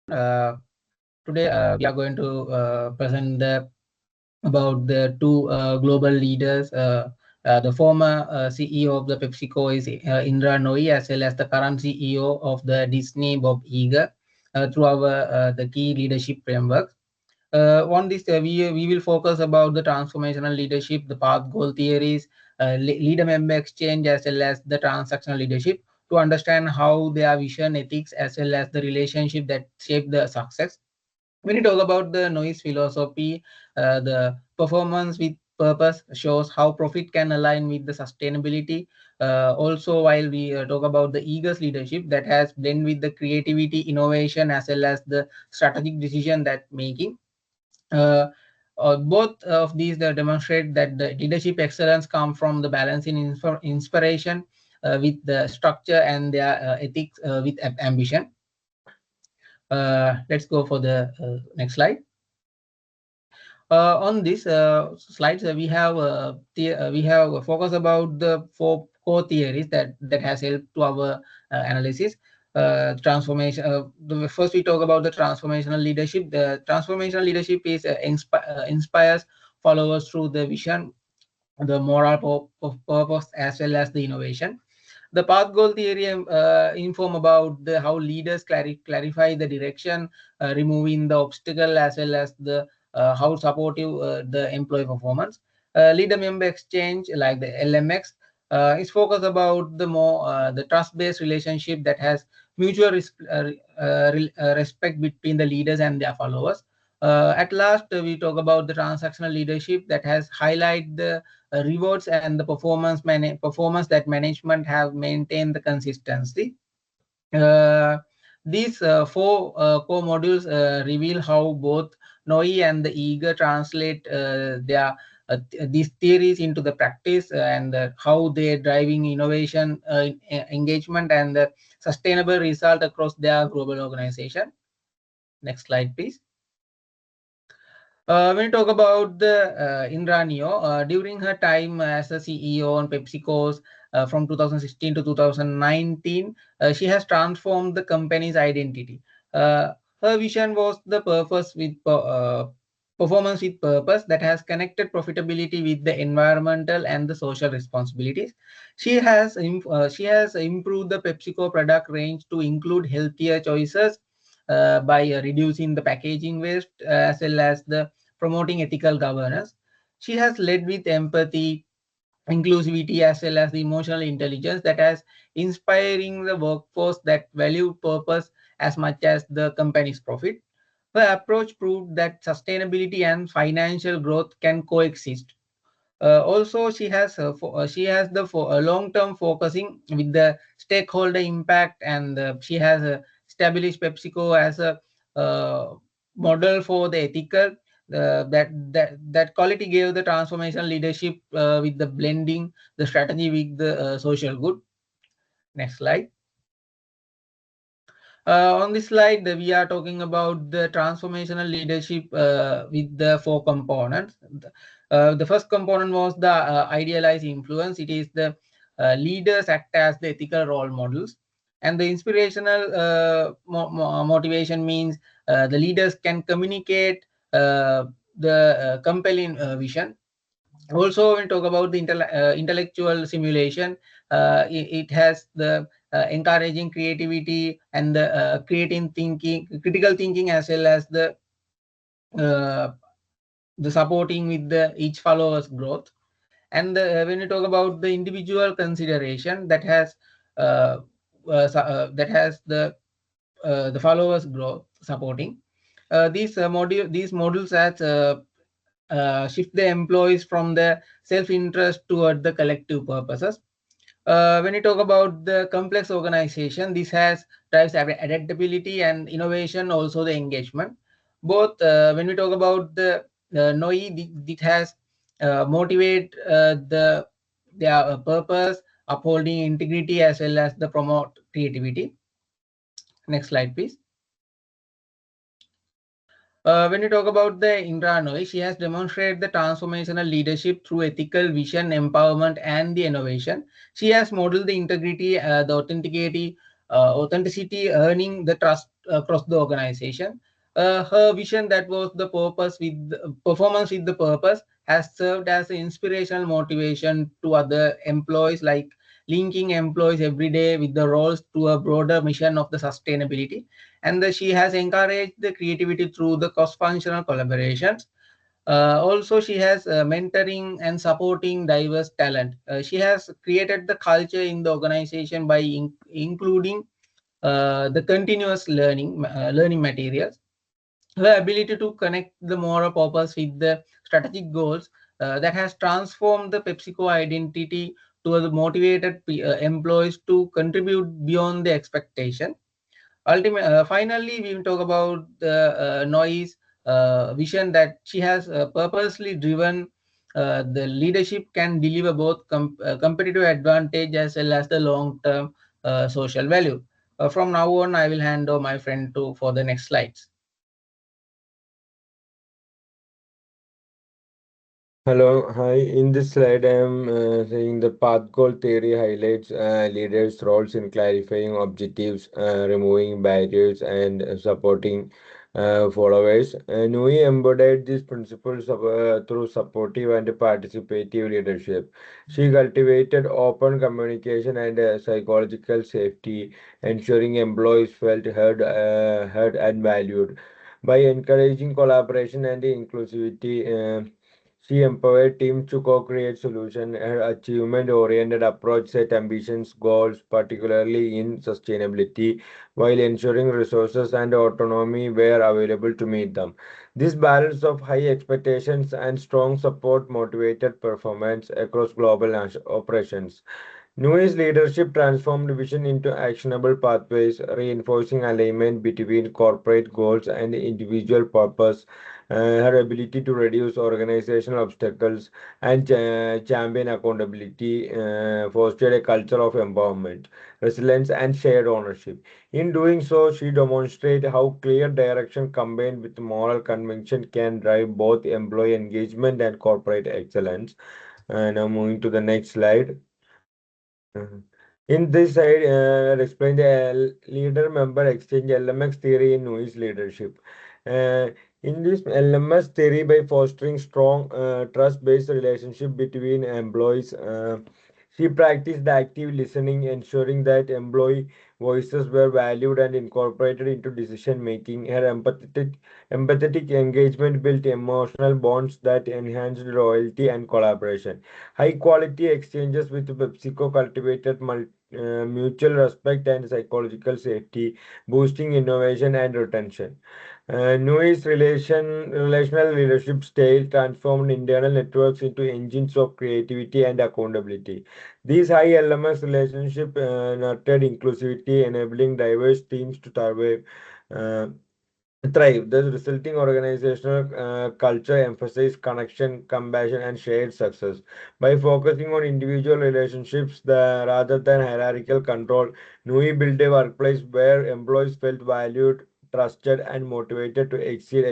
Today we are going to present about the two global leaders. The former CEO of the PepsiCo is Indra Nooyi, as well as the current CEO of the Disney, Bob Iger, through our the key leadership framework. On this, we will focus about the transformational leadership, the path goal theories, leader member exchange, as well as the transactional leadership, to understand how their vision, ethics, as well as the relationship that shape the success. When you talk about the noise philosophy, the performance with purpose shows how profit can align with the sustainability. Also, while we talk about the eagers leadership that has blend with the creativity, innovation, as well as the strategic decision that making. uh, Both of these demonstrate that the leadership excellence come from the balance in inspiration with the structure and their ethics with ambition. Let's go for the next slide. On this slides, we have a focus about the four core theories that has helped to our analysis. Transformation. First, we talk about the transformational leadership. The transformational leadership is inspires followers through the vision, the moral purpose, as well as the innovation. The path goal theory inform about the how leaders clarify the direction, removing the obstacle, as well as the how supportive the employee performance. Leader member exchange, like the LMX, is focused about the more the trust based relationship that has mutual respect between the leaders and their followers. At last, we talk about the transactional leadership that has highlight the rewards and the performance that management have maintained the consistency. Uh, these four core modules reveal how both Noi and the Eager translate these theories into the practice, and how they're driving innovation, engagement, and sustainable result across their global organization. Next slide, please. When you talk about the Indra during her time as a CEO on PepsiCo's from 2016 to 2019, she has transformed the company's identity. Her vision was the performance with purpose that has connected profitability with the environmental and the social responsibilities. She has improved the PepsiCo product range to include healthier choices by reducing the packaging waste, as well as the promoting ethical governance. She has led with empathy, inclusivity, as well as the emotional intelligence that has inspiring the workforce that value purpose as much as the company's profit. Her approach proved that sustainability and financial growth can coexist. Also, she has the long-term focusing with the stakeholder impact, and she has established PepsiCo as a uh, model for the ethical. That quality gave the transformation leadership with the blending the strategy with the social good. Next slide. On this slide, we are talking about the transformational leadership with the four components. The first component was the idealized influence. It is the leaders act as the ethical role models, and the inspirational motivation means the leaders can communicate the compelling vision. Also, when we talk about the intellectual simulation, it has the encouraging creativity and the creating thinking, critical thinking, as well as uh, the supporting with the each follower's growth. And when you talk about the individual consideration, uh, that has the followers growth supporting. These modules as shift the employees from the self-interest toward the collective purposes. When you talk about the complex organization, this has drives adaptability and innovation, also the engagement. Both when we talk about the Noi, it has motivate their purpose, upholding integrity, as well as the promote creativity. Next slide, please. When you talk about the Indra Nooyi, she has demonstrated the transformational leadership through ethical vision, empowerment, and the innovation. She has modeled the integrity, the authenticity, earning the trust across the organization. Her vision, that was the purpose with performance with the purpose, has served as an inspirational motivation to other employees, like linking employees every day with the roles to a broader mission of the sustainability. And she has encouraged the creativity through the cross-functional collaborations. Also, she has mentoring and supporting diverse talent. She has created the culture in the organization by including the continuous learning materials. Her ability to connect the moral purpose with the strategic goals, that has transformed the PepsiCo identity to the motivated employees to contribute beyond the expectation. Finally, we will talk about the Noise vision, that she has purposely driven. The leadership can deliver both competitive advantage as well as the long-term social value. From now on, I will hand over my friend to for the next slides. Hello, hi. In this slide, I am saying the path goal theory highlights leaders' roles in clarifying objectives, removing barriers, and supporting followers. Nooyi embodied these principles through supportive and participative leadership. She cultivated open communication and psychological safety, ensuring employees felt heard and valued. By encouraging collaboration and inclusivity, she empowered teams to co-create solutions. Her achievement-oriented approach set ambitious goals, particularly in sustainability, while ensuring resources and autonomy were available to meet them. This balance of high expectations and strong support motivated performance across global operations. Nooyi's leadership transformed vision into actionable pathways, reinforcing alignment between corporate goals and individual purpose. Her ability to reduce organizational obstacles and champion accountability fostered a culture of empowerment, resilience, and shared ownership. In doing so, she demonstrated how clear direction combined with moral conviction can drive both employee engagement and corporate excellence. Now, moving to the next slide. Mhm. In this side, explain the leader-member exchange LMX theory in Nooyi's leadership. Uh, in this LMS theory, by fostering strong trust-based relationship between employees, she practiced active listening, ensuring that employee voices were valued and incorporated into decision making. Her empathetic engagement built emotional bonds that enhanced loyalty and collaboration. High quality exchanges with PepsiCo cultivated mutual respect and psychological safety, boosting innovation and retention. Nooyi's relational leadership style transformed internal networks into engines of creativity and accountability. These high LMS relationship nurtured inclusivity, enabling diverse teams to survive. Uh, Thrive. The resulting organizational culture emphasizes connection, compassion, and shared success. By focusing on individual relationships rather than hierarchical control, Nui built a workplace where employees felt valued, trusted, and motivated to exceed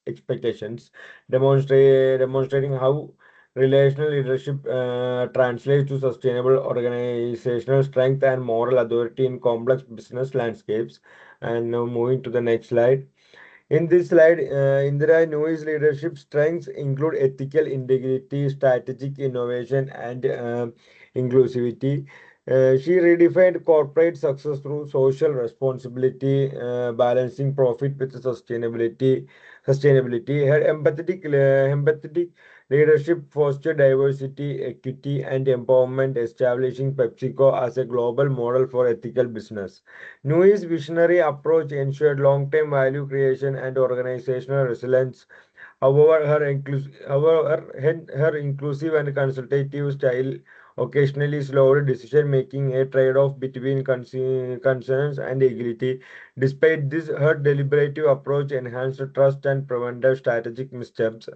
expectations, demonstrating how relational leadership translates to sustainable organizational strength and moral authority in complex business landscapes. And now moving to the next slide. In this slide, Indra Nooyi's leadership strengths include ethical integrity, strategic innovation, and inclusivity. She redefined corporate success through social responsibility, balancing profit with sustainability. Her empathetic leadership fostered diversity, equity, and empowerment, establishing PepsiCo as a global model for ethical business. Nui's visionary approach ensured long-term value creation and organizational resilience. However, her inclusive and consultative style occasionally slowed decision-making, a trade-off between concerns and agility. Despite this, her deliberative approach enhanced trust and prevented strategic missteps.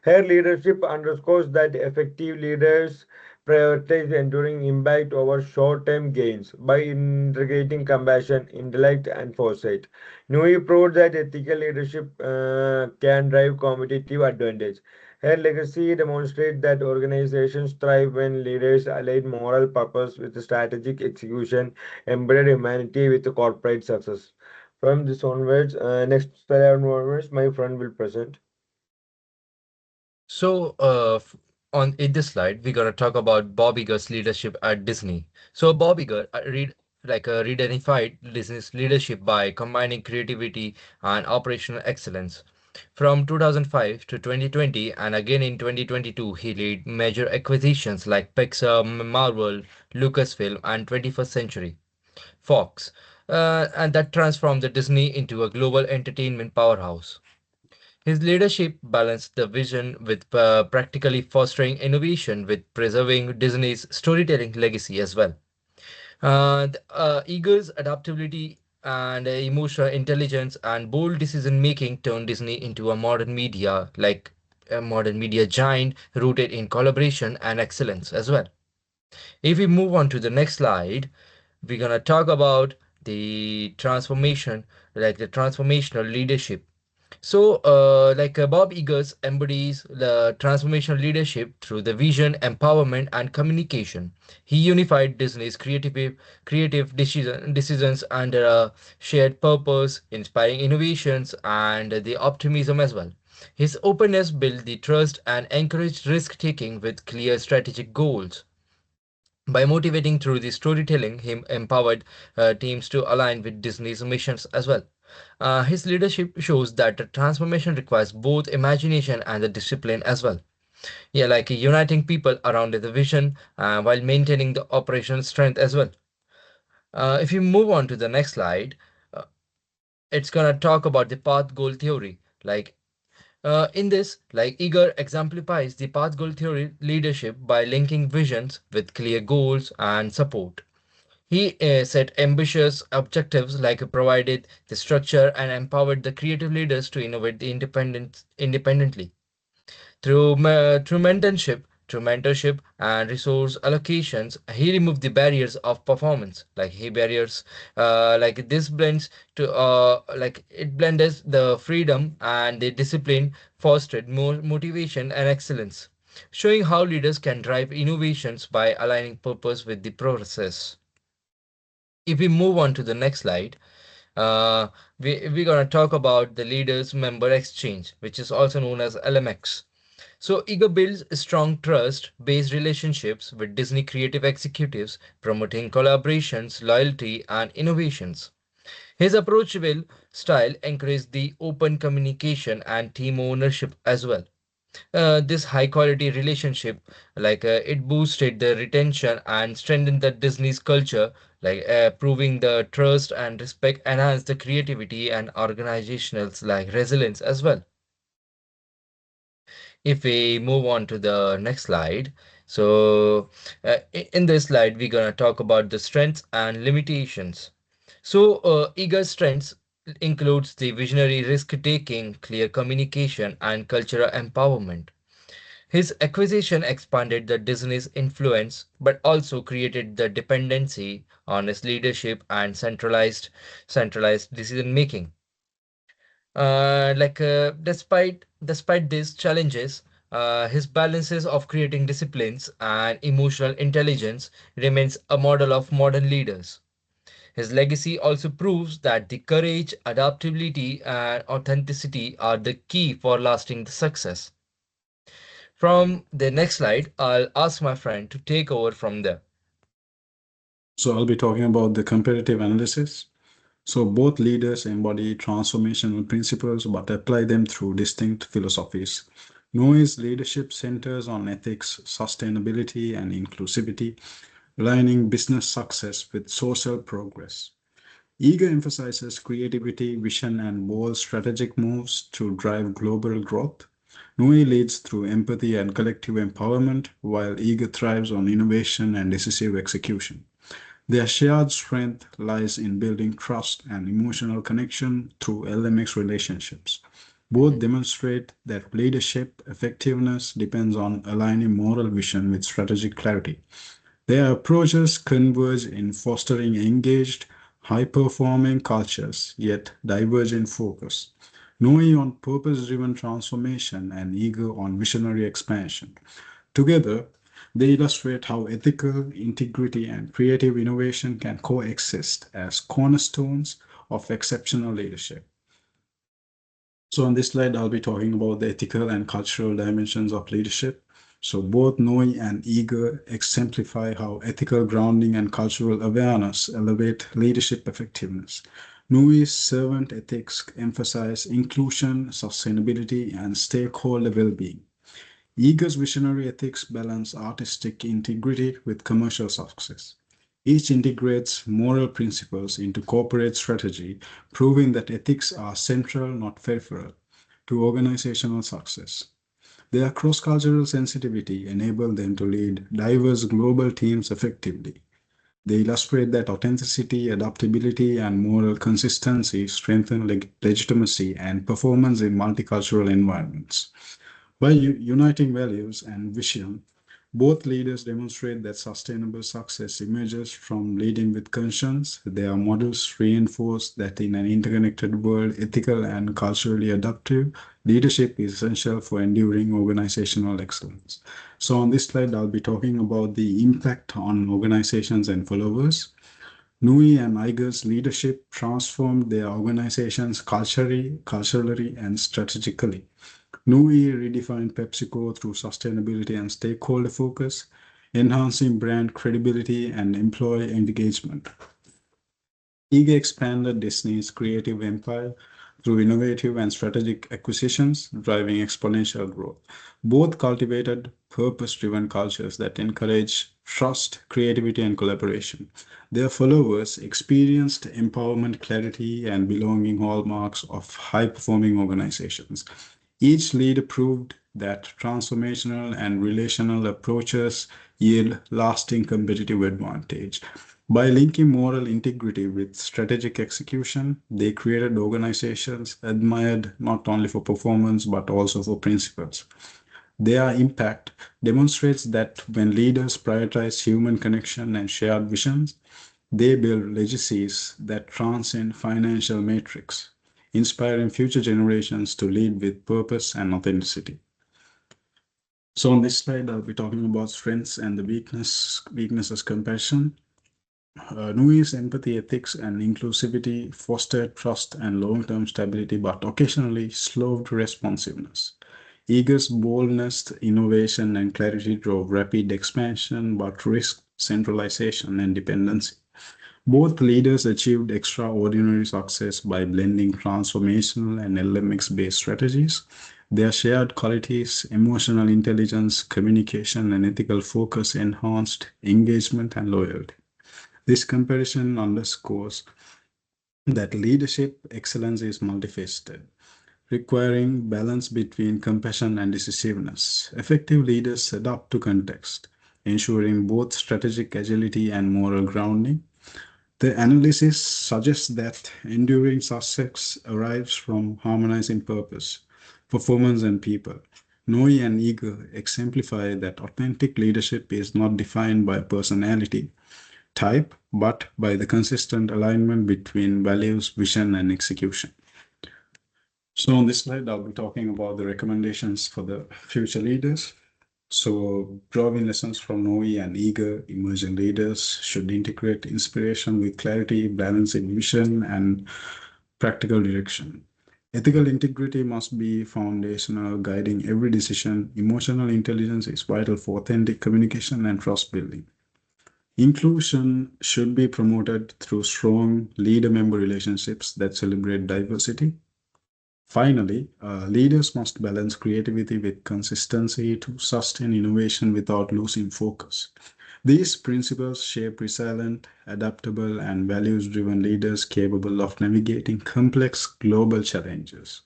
Her leadership underscores that effective leaders prioritize enduring impact over short-term gains by integrating compassion, intellect, and foresight. Nui proved that ethical leadership can drive competitive advantage. Her legacy demonstrates that organizations thrive when leaders align moral purpose with strategic execution, embedded humanity with corporate success. From this onwards, next slide onwards, my friend will present. So, on in this slide, we're gonna talk about Bob Iger's leadership at Disney. So, Bob Iger redenified Disney's leadership by combining creativity and operational excellence. From 2005 to 2020, and again in 2022, he led major acquisitions like Pixar, Marvel, Lucasfilm, and 21st Century Fox, and that transformed the Disney into a global entertainment powerhouse. His leadership balanced the vision with practically fostering innovation with preserving Disney's storytelling legacy as well. Eagle's adaptability and emotional intelligence and bold decision making turned Disney into a modern media giant rooted in collaboration and excellence as well. If we move on to the next slide, we're gonna talk about the transformation, like the transformational leadership. So, Bob Eagers embodies the transformational leadership through the vision, empowerment, and communication. He unified Disney's decisions under a shared purpose, inspiring innovations and the optimism as well. His openness built the trust and encouraged risk taking with clear strategic goals. By motivating through the storytelling, he empowered teams to align with Disney's missions as well. His leadership shows that the transformation requires both imagination and the discipline as well. Yeah, like uniting people around the vision while maintaining the operational strength as well. If you move on to the next slide, uh, it's gonna talk about the path goal theory. In this, Eager exemplifies the path goal theory leadership by linking visions with clear goals and support. He set ambitious objectives provided the structure and empowered the creative leaders to innovate independently. Through mentorship and resource allocations, he removed the barriers of performance. Like he barriers, like this blends to like it blends the freedom and the discipline, fostered more motivation and excellence, showing how leaders can drive innovations by aligning purpose with the process. If we move on to the next slide, uh, we're going to talk about the leaders member exchange, which is also known as LMX. So Ego builds strong trust based relationships with Disney creative executives, promoting collaborations, loyalty, and innovations. His approachable style encouraged the open communication and team ownership as well. This high quality relationship it boosted the retention and strengthened the Disney's culture, proving the trust and respect enhanced the creativity and organizational resilience as well. If we move on to the next slide, so in this slide we're going to talk about the strengths and limitations. So Eager's strengths includes the visionary risk taking, clear communication, and cultural empowerment. His acquisition expanded the Disney's influence, but also created the dependency on his leadership and centralized decision making. Despite these challenges, his balances of creating disciplines and emotional intelligence remains a model of modern leaders. His legacy also proves that the courage, adaptability, and authenticity are the key for lasting success. From the next slide, I'll ask my friend to take over from there. So I'll be talking about the comparative analysis. So both leaders embody transformational principles but apply them through distinct philosophies. Nooyi's leadership centers on ethics, sustainability, and inclusivity, aligning business success with social progress. Eager emphasizes creativity, vision, and bold strategic moves to drive global growth. Nooyi leads through empathy and collective empowerment, while Eager thrives on innovation and decisive execution. Their shared strength lies in building trust and emotional connection through LMX relationships. Both demonstrate that leadership effectiveness depends on aligning moral vision with strategic clarity. Their approaches converge in fostering engaged, high performing cultures, yet diverge in focus. Knowing on purpose driven transformation and eager on visionary expansion. Together, they illustrate how ethical integrity and creative innovation can coexist as cornerstones of exceptional leadership. So on this slide, I'll be talking about the ethical and cultural dimensions of leadership. So both Nooyi and Iger exemplify how ethical grounding and cultural awareness elevate leadership effectiveness. Nooyi's servant ethics emphasize inclusion, sustainability, and stakeholder well-being. Iger's visionary ethics balance artistic integrity with commercial success. Each integrates moral principles into corporate strategy, proving that ethics are central, not peripheral, to organizational success. Their cross-cultural sensitivity enables them to lead diverse global teams effectively. They illustrate that authenticity, adaptability, and moral consistency strengthen legitimacy and performance in multicultural environments. By uniting values and vision, both leaders demonstrate that sustainable success emerges from leading with conscience. Their models reinforce that in an interconnected world, ethical and culturally adaptive leadership is essential for enduring organizational excellence. So, on this slide, I'll be talking about the impact on organizations and followers. Nooyi and Iger's leadership transformed their organizations culturally, and strategically. Nooyi redefined PepsiCo through sustainability and stakeholder focus, enhancing brand credibility and employee engagement. Iger expanded Disney's creative empire through innovative and strategic acquisitions, driving exponential growth. Both cultivated purpose driven cultures that encourage trust, creativity, and collaboration. Their followers experienced empowerment, clarity, and belonging hallmarks of high performing organizations. Each leader proved that transformational and relational approaches yield lasting competitive advantage. By linking moral integrity with strategic execution, they created organizations admired not only for performance but also for principles. Their impact demonstrates that when leaders prioritize human connection and shared visions, they build legacies that transcend financial metrics, inspiring future generations to lead with purpose and authenticity. So on this slide, I'll be talking about strengths and the weaknesses comparison. Nui's empathy, ethics, and inclusivity fostered trust and long-term stability, but occasionally slowed responsiveness. Iger's boldness, innovation, and clarity drove rapid expansion, but risked centralization and dependency. Both leaders achieved extraordinary success by blending transformational and LMX-based strategies. Their shared qualities, emotional intelligence, communication, and ethical focus enhanced engagement and loyalty. This comparison underscores that leadership excellence is multifaceted, requiring balance between compassion and decisiveness. Effective leaders adapt to context, ensuring both strategic agility and moral grounding. The analysis suggests that enduring success arrives from harmonizing purpose, performance, and people. Nooyi and Iger exemplify that authentic leadership is not defined by personality type, but by the consistent alignment between values, vision, and execution. So on this slide, I'll be talking about the recommendations for the future leaders. So drawing lessons from Nooyi and Iger, emerging leaders should integrate inspiration with clarity, balancing vision, and practical direction. Ethical integrity must be foundational, guiding every decision. Emotional intelligence is vital for authentic communication and trust building. Inclusion should be promoted through strong leader-member relationships that celebrate diversity. Finally, leaders must balance creativity with consistency to sustain innovation without losing focus. These principles shape resilient, adaptable, and values driven leaders capable of navigating complex global challenges.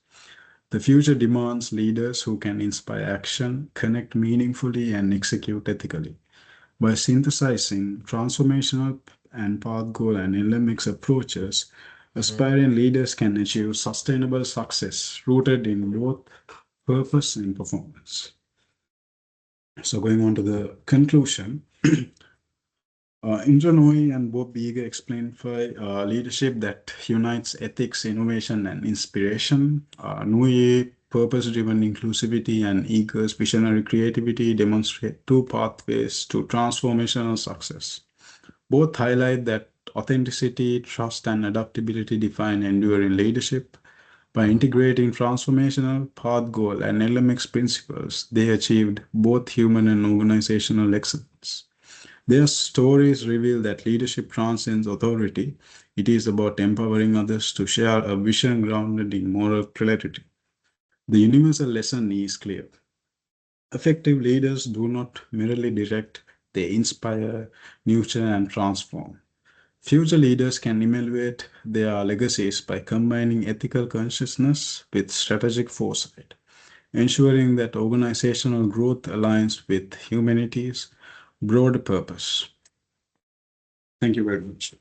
The future demands leaders who can inspire action, connect meaningfully, and execute ethically. By synthesizing transformational and path goal and LMX approaches, Mhm. aspiring leaders can achieve sustainable success rooted in both purpose and performance. So, going on to the conclusion, Indra Nooyi and Bob Iger explain for leadership that unites ethics, innovation, and inspiration. Nooyi purpose-driven inclusivity and Iger's visionary creativity demonstrate two pathways to transformational success. Both highlight that authenticity, trust, and adaptability define enduring leadership. By integrating transformational, path goal, and LMX principles, they achieved both human and organizational excellence. Their stories reveal that leadership transcends authority. It is about empowering others to share a vision grounded in moral clarity. The universal lesson is clear. Effective leaders do not merely direct, they inspire, nurture, and transform. Future leaders can emulate their legacies by combining ethical consciousness with strategic foresight, ensuring that organizational growth aligns with humanity's broader purpose. Thank you very much.